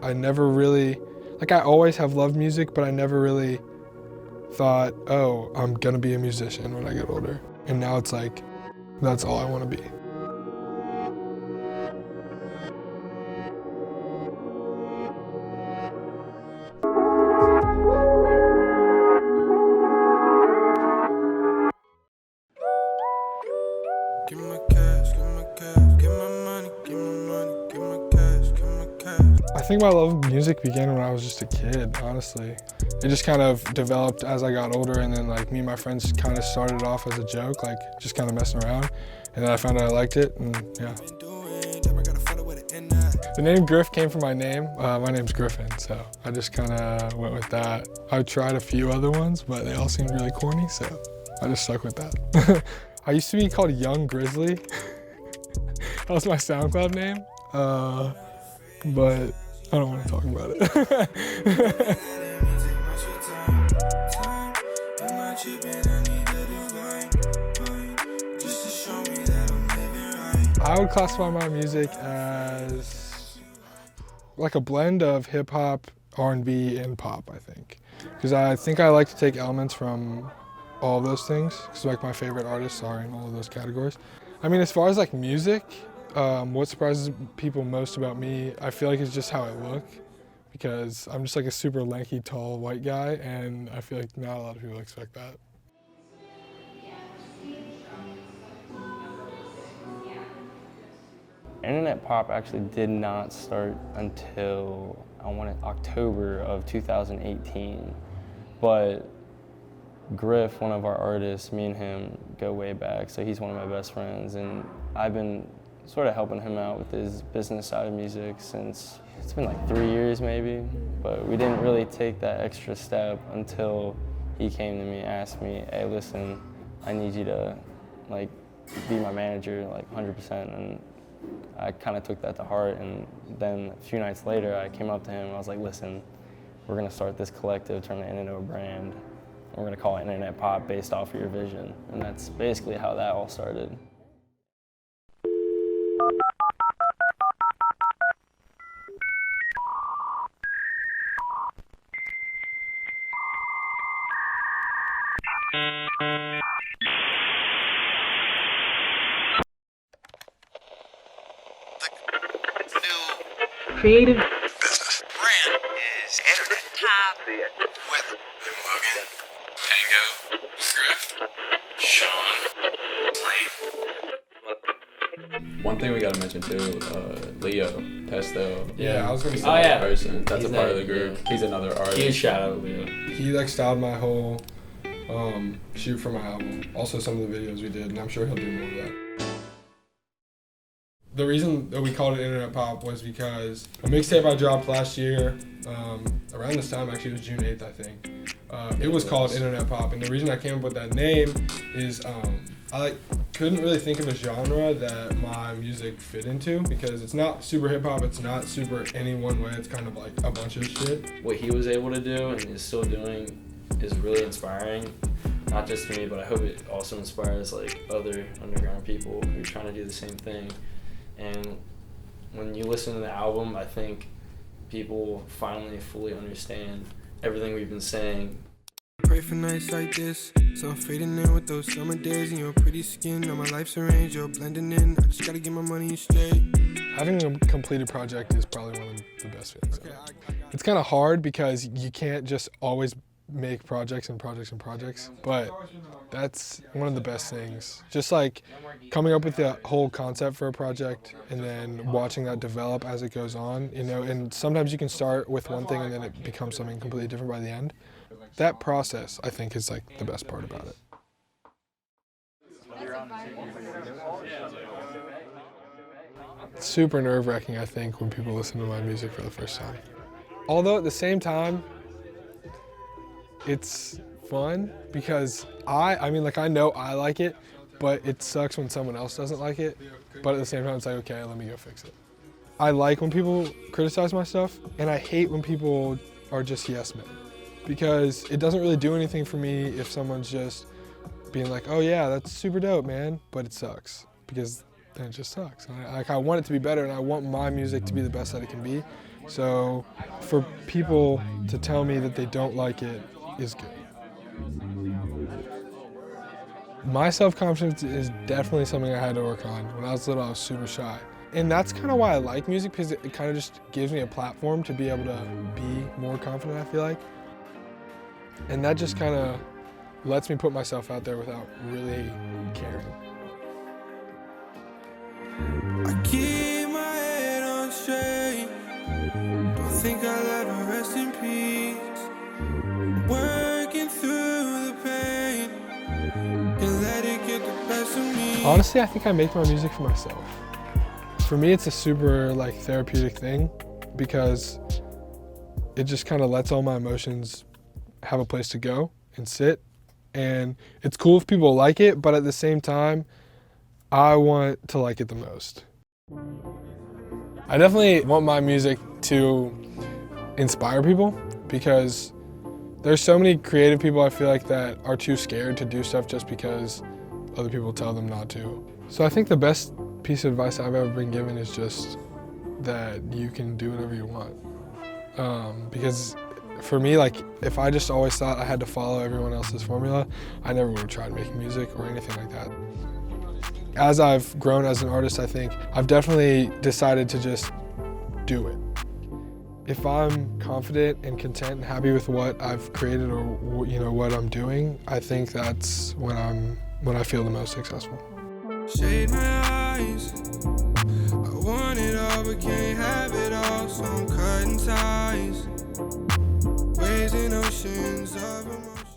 I never really, like I always have loved music, but I never really thought, oh, I'm gonna be a musician when I get older. And now it's like, that's all I want to be. Give my cash, give my cash, give my money, give my money, give my cash, give my cash. I think my love of music began when I was just a kid, honestly. It just kind of developed as I got older, and then like me and my friends kind of started off as a joke, like just kind of messing around. And then I found out I liked it, and yeah. The name Griff came from my name. My name's Griffin, so I just kind of went with that. I tried a few other ones, but they all seemed really corny, so I just stuck with that. I used to be called Young Grizzly. That was my SoundCloud name, but I don't want to talk about it. I would classify my music as like a blend of hip hop, R&B, and pop, I think. Because I think I like to take elements from all of those things, because like my favorite artists are in all of those categories. I mean, as far as like music, what surprises people most about me, I feel like it's just how I look, because I'm just like a super lanky, tall, white guy, and I feel like not a lot of people expect that. Internet pop actually did not start until, I want it, October of 2018, but Griff, one of our artists, me and him go way back, so he's one of my best friends, and I've been sort of helping him out with his business side of music since, it's been like 3 years maybe, but we didn't really take that extra step until he came to me and asked me, hey listen, I need you to like be my manager like 100%, and I kind of took that to heart, and then a few nights later I came up to him and I was like, listen, we're gonna start this collective, turn it into a brand. We're gonna call it Internet Pop based off of your vision. And that's basically how that all started. Creative Business brand is Internet Pop with Logan, Tango, Griff, Sean, Lane. One thing we gotta mention too, Leo, Pesto. Yeah, I was gonna He's say. another yeah. person. That's He's a part of the that- group. yeah. He's another artist. Huge shout out, Leo. He like styled my whole shoot for my album. Also some of the videos we did, and I'm sure he'll do more of that. The reason that we called it Internet Pop was because a mixtape I dropped last year, around this time, actually it was June 8th, I think. It was called Internet Pop, and the reason I came up with that name is I couldn't really think of a genre that my music fit into, because it's not super hip hop, it's not super any one way, it's kind of like a bunch of shit. What he was able to do and is still doing is really inspiring. Not just to me, but I hope it also inspires like other underground people who are trying to do the same thing. And when you listen to the album, I think people finally fully understand everything we've been saying. Pray for nights like this, so I'm fading in with those summer days and your pretty skin. Now my life's arranged, you're blending in. I just gotta get my money straight. Having a completed project is probably one of the best feelings ever. It's kind of hard because you can't just always make projects and projects and projects, but that's one of the best things. Just like coming up with the whole concept for a project and then watching that develop as it goes on, you know, and sometimes you can start with one thing and then it becomes something completely different by the end. That process, I think, is like the best part about it. It's super nerve-wracking, I think, when people listen to my music for the first time. Although at the same time, it's fun because I mean, like I know I like it, but it sucks when someone else doesn't like it. But at the same time, it's like, okay, let me go fix it. I like when people criticize my stuff, and I hate when people are just yes men, because it doesn't really do anything for me if someone's just being like, oh yeah, that's super dope, man, but it sucks, because then it just sucks. And I want it to be better, and I want my music to be the best that it can be. So for people to tell me that they don't like it is good. My self-confidence is definitely something I had to work on. When I was little, I was super shy. And that's kind of why I like music, because it kind of just gives me a platform to be able to be more confident, I feel like. And that just kind of lets me put myself out there without really caring. I keep my head on straight. Don't think I'll ever rest in peace. Working through the pain. And let it get the best of me. Honestly, I think I make my music for myself. For me, it's a super therapeutic thing because it just kind of lets all my emotions have a place to go and sit. And it's cool if people like it, but at the same time, I want to like it the most. I definitely want my music to inspire people because there's so many creative people I feel like that are too scared to do stuff just because other people tell them not to. So I think the best piece of advice I've ever been given is just that you can do whatever you want. Because for me, if I just always thought I had to follow everyone else's formula, I never would have tried making music or anything like that. As I've grown as an artist, I think I've definitely decided to just do it. If I'm confident and content and happy with what I've created or what I'm doing, I think that's when I feel the most successful. Shade my eyes. I want it all but can't have it all, so I'm cutting ties. Waves and oceans of emotion.